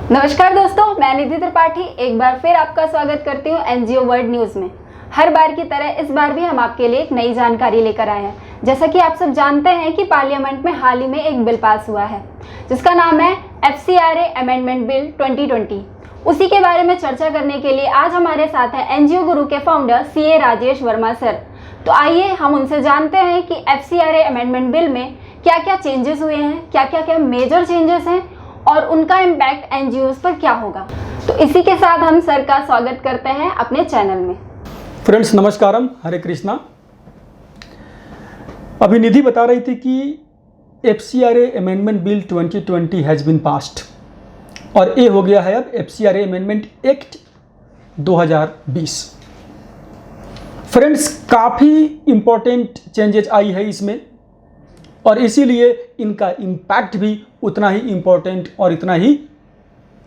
नमस्कार दोस्तों, मैं निधि त्रिपाठी एक बार फिर आपका स्वागत करती हूँ एनजीओ वर्ल्ड न्यूज़ में। हर बार की तरह इस बार भी हम आपके लिए एक नई जानकारी लेकर आए हैं। जैसा कि आप सब जानते हैं कि पार्लियामेंट में हाल ही में एक बिल पास हुआ है जिसका नाम है FCRA अमेंडमेंट बिल 2020। उसी के बारे में चर्चा करने के लिए आज हमारे साथ हैं एनजीओ गुरु के founder CA Rajesh Verma sir. तो आइए हम उनसे जानते हैं कि FCRA अमेंडमेंट बिल में क्या क्या चेंजेस हुए हैं, क्या क्या मेजर चेंजेस हैं और उनका इम्पैक्ट एनजीओज पर क्या होगा। तो इसी के साथ हम सर का स्वागत करते हैं अपने चैनल में। फ्रेंड्स नमस्कारम, हरे कृष्णा। अभी निधि बता रही थी कि FCRA amendment bill 2020 has been passed और ये हो गया है अब FCRA अमेंडमेंट एक्ट 2020। फ्रेंड्स काफ़ी इम्पोर्टेंट चेंजेज आई है इसमें और इसीलिए इनका इम्पैक्ट भी उतना ही इम्पोर्टेंट और इतना ही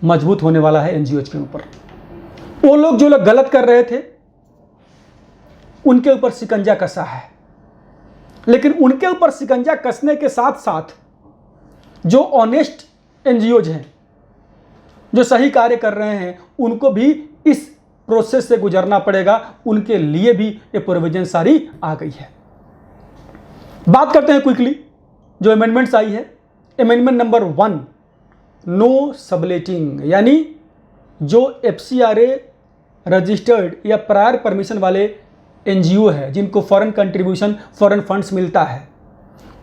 मजबूत होने वाला है एनजीओज के ऊपर। वो लोग जो लोग गलत कर रहे थे उनके ऊपर शिकंजा कसा है, लेकिन उनके ऊपर शिकंजा कसने के साथ साथ जो ऑनेस्ट एनजीओज हैं, जो सही कार्य कर रहे हैं, उनको भी इस प्रोसेस से गुजरना पड़ेगा। उनके लिए भी ये प्रोविजन सारी आ गई है। बात करते हैं क्विकली जो अमेंडमेंट्स आई है। अमेंडमेंट नंबर 1, नो सबलेटिंग, यानी जो FCRA रजिस्टर्ड या प्रायर परमिशन वाले एनजीओ है जिनको फॉरेन कंट्रीब्यूशन, फॉरेन फंड्स मिलता है,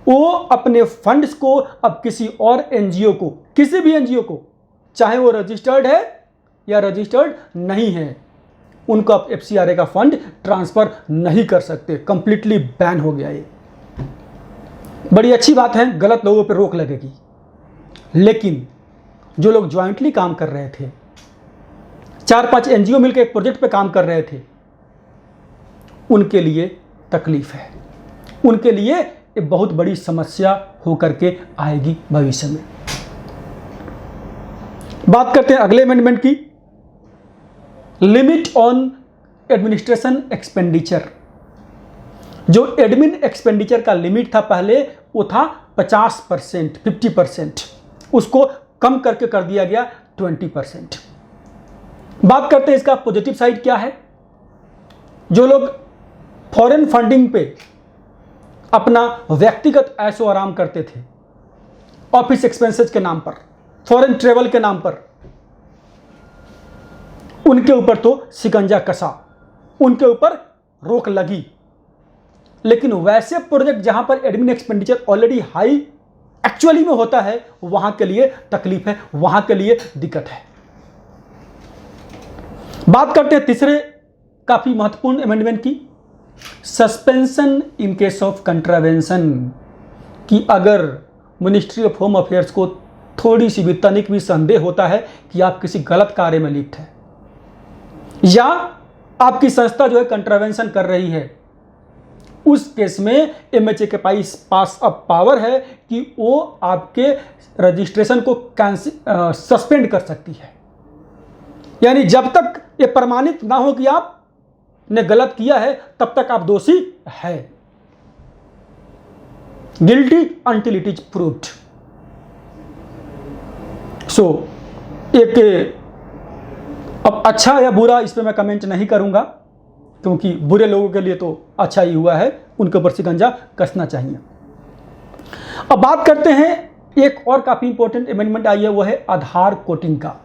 वो अपने फंड्स को अब किसी और एनजीओ को, किसी भी एनजीओ को, चाहे वो रजिस्टर्ड है या रजिस्टर्ड नहीं है, उनको अब FCRA का फंड ट्रांसफ़र नहीं कर सकते। कंप्लीटली बैन हो गया ये। बड़ी अच्छी बात है, गलत लोगों पर रोक लगेगी। लेकिन जो लोग ज्वाइंटली काम कर रहे थे, 4-5 एनजीओ मिलकर एक प्रोजेक्ट पे काम कर रहे थे, उनके लिए तकलीफ है, उनके लिए एक बहुत बड़ी समस्या होकर के आएगी भविष्य में। बात करते हैं अगले अमेंडमेंट की। Limit on administration expenditure. जो एडमिन एक्सपेंडिचर का लिमिट था पहले, वो था 50%, 50%, उसको कम करके कर दिया गया 20%। बात करते हैं इसका पॉजिटिव साइड क्या है। जो लोग फॉरेन फंडिंग पे अपना व्यक्तिगत ऐशो आराम करते थे, ऑफिस एक्सपेंसेस के नाम पर, फॉरेन ट्रेवल के नाम पर, उनके ऊपर तो शिकंजा कसा, उनके ऊपर रोक लगी। लेकिन वैसे प्रोजेक्ट जहां पर admin expenditure already high actually में होता है, वहां के लिए तकलीफ है, वहां के लिए दिक्कत है। बात करते हैं तीसरे काफी महत्वपूर्ण अमेंडमेंट की, suspension in case of contravention. कि अगर मिनिस्ट्री ऑफ होम अफेयर्स को थोड़ी सी भी, तनिक भी संदेह होता है कि आप किसी गलत कार्य में लिप्त हैं या आपकी संस्था जो है कंट्रावेंशन कर रही है, उस केस में MHA के पास अब पावर है कि वो आपके रजिस्ट्रेशन को सस्पेंड कर सकती है। यानी जब तक ये प्रमाणित ना हो कि आपने गलत किया है, तब तक आप दोषी है। Guilty until it is proved. So एक अब अच्छा या बुरा इस पर मैं कमेंट नहीं करूंगा, क्योंकि बुरे लोगों के लिए तो अच्छा ही हुआ है, उनके ऊपर शिकंजा कसना चाहिए। अब बात करते हैं एक और काफ़ी इंपॉर्टेंट अमेंडमेंट आई है, वो है आधार कोटिंग का।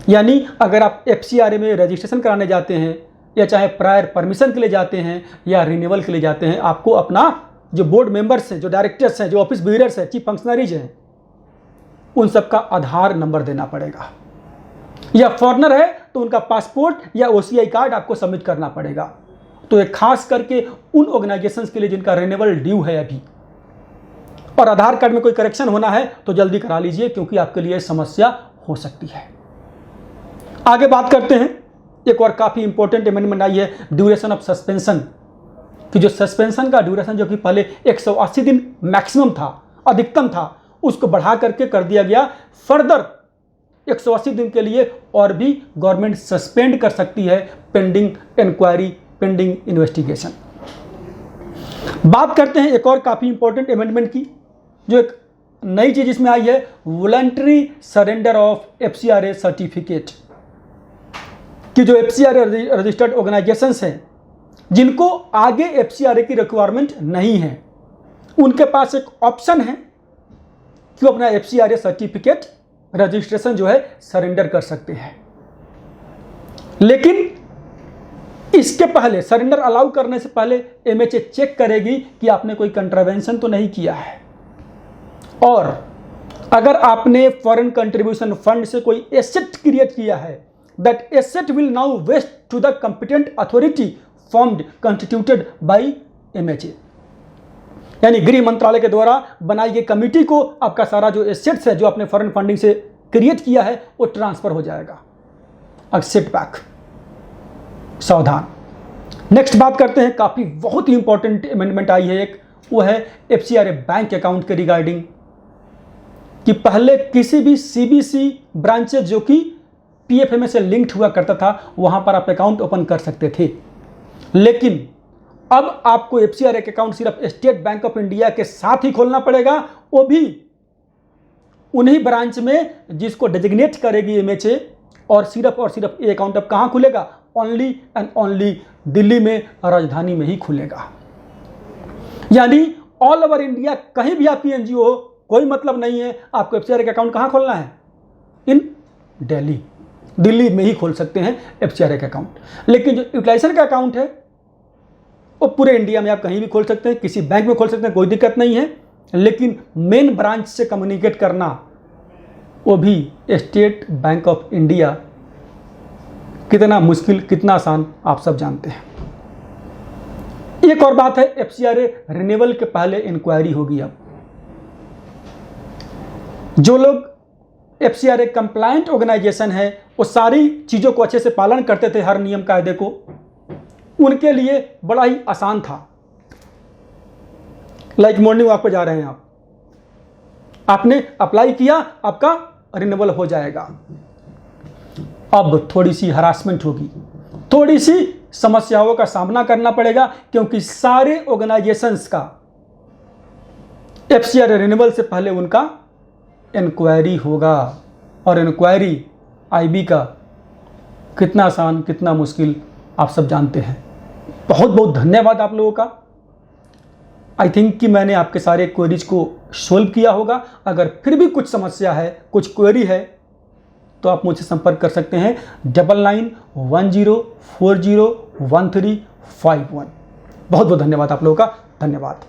यानी अगर आप FCRA में रजिस्ट्रेशन कराने जाते हैं या चाहे प्रायर परमिशन के लिए जाते हैं या रिन्यूअल के लिए जाते हैं, आपको अपना जो बोर्ड मेंबर्स हैं, जो डायरेक्टर्स हैं, जो ऑफिस बिल्डर्स हैं, चीफ फंक्शनरीज हैं, उन सबका आधार नंबर देना पड़ेगा। या फॉरेनर है तो उनका पासपोर्ट या OCI कार्ड आपको सबमिट करना पड़ेगा। तो एक खास करके उन ऑर्गेनाइजेशंस के लिए जिनका रिन्यूअल ड्यू है अभी, और आधार कार्ड में कोई करेक्शन होना है तो जल्दी करा लीजिए, क्योंकि आपके लिए समस्या हो सकती है। आगे बात करते हैं, एक और काफ़ी इंपॉर्टेंट अमेंडमेंट आई है, ड्यूरेशन ऑफ सस्पेंशन। कि जो सस्पेंशन का ड्यूरेशन जो कि पहले 180 दिन मैक्सिमम था, अधिकतम था, उसको बढ़ा करके कर दिया गया फर्दर 180 दिन के लिए, और भी गवर्नमेंट सस्पेंड कर सकती है पेंडिंग इंक्वायरी, पेंडिंग इन्वेस्टिगेशन। बात करते हैं एक और काफ़ी इंपॉर्टेंट अमेंडमेंट की, जो एक नई चीज इसमें आई है, voluntary surrender of FCRA certificate, कि जो FCRA रजिस्टर्ड ऑर्गेनाइजेशंस हैं जिनको आगे FCRA की रिक्वायरमेंट नहीं है, उनके पास एक ऑप्शन है कि वो अपना FCRA सर्टिफिकेट रजिस्ट्रेशन जो है सरेंडर कर सकते हैं। लेकिन इसके पहले, सरेंडर अलाउ करने से पहले MHA चेक करेगी कि आपने कोई कंट्रावेंशन तो नहीं किया है, और अगर आपने फॉरेन कंट्रीब्यूशन फंड से कोई एसेट क्रिएट किया है, that asset will now vest to the competent authority formed constituted by MHA। यानी गृह मंत्रालय के द्वारा बनाई गई कमिटी को आपका सारा जो एसेट्स है जो आपने फॉरेन फंडिंग से क्रिएट किया है वो ट्रांसफर हो जाएगा। एक्सेप्ट बैक, सावधान। नेक्स्ट बात करते हैं, काफ़ी बहुत ही इंपॉर्टेंट अमेंडमेंट आई है एक, वो है FCRA बैंक अकाउंट के रिगार्डिंग, कि पहले किसी भी CBC ब्रांचेज जो कि PFMA से लिंक्ड हुआ करता था वहां पर आप अकाउंट ओपन कर सकते थे, लेकिन अब आपको FCRA के अकाउंट सिर्फ स्टेट बैंक ऑफ इंडिया के साथ ही खोलना पड़ेगा, वो भी उन्हीं ब्रांच में जिसको डेजिग्नेट करेगी MHA, और सिर्फ ये अकाउंट अब कहाँ खुलेगा, ओनली एंड ओनली दिल्ली में, राजधानी में ही खुलेगा। यानी ऑल ओवर इंडिया कहीं भी आपकी NGO हो, कोई मतलब नहीं है, आपको FCRA का अकाउंट कहाँ खोलना है, इन दिल्ली में ही खोल सकते हैं FCRA का अकाउंट। लेकिन जो यूटिलाइजेशन का अकाउंट है वो पूरे इंडिया में आप कहीं भी खोल सकते हैं, किसी बैंक में खोल सकते हैं, कोई दिक्कत नहीं है, लेकिन मेन ब्रांच से कम्युनिकेट करना वो भी स्टेट बैंक ऑफ इंडिया, कितना मुश्किल कितना आसान आप सब जानते हैं। एक और बात है, FCRA रिन्यूअल के पहले इंक्वायरी होगी। अब जो लोग FCRA कंप्लायंट ऑर्गेनाइजेशन है, वो सारी चीज़ों को अच्छे से पालन करते थे, हर नियम कायदे को, उनके लिए बड़ा ही आसान था। लाइक मॉर्निंग वॉक पे जा रहे हैं आपने अप्लाई किया, आपका रिन्यूअल हो जाएगा। अब थोड़ी सी हरासमेंट होगी, थोड़ी सी समस्याओं का सामना करना पड़ेगा, क्योंकि सारे ऑर्गेनाइजेशंस का FCRA रिन्यूअल से पहले उनका इंक्वायरी होगा, और इंक्वायरी IB का कितना आसान कितना मुश्किल आप सब जानते हैं। बहुत बहुत धन्यवाद आप लोगों का। आई थिंक कि मैंने आपके सारे क्वेरीज को सोल्व किया होगा। अगर फिर भी कुछ समस्या है, कुछ क्वेरी है, तो आप मुझसे संपर्क कर सकते हैं 9910401351। बहुत बहुत धन्यवाद आप लोगों का, धन्यवाद।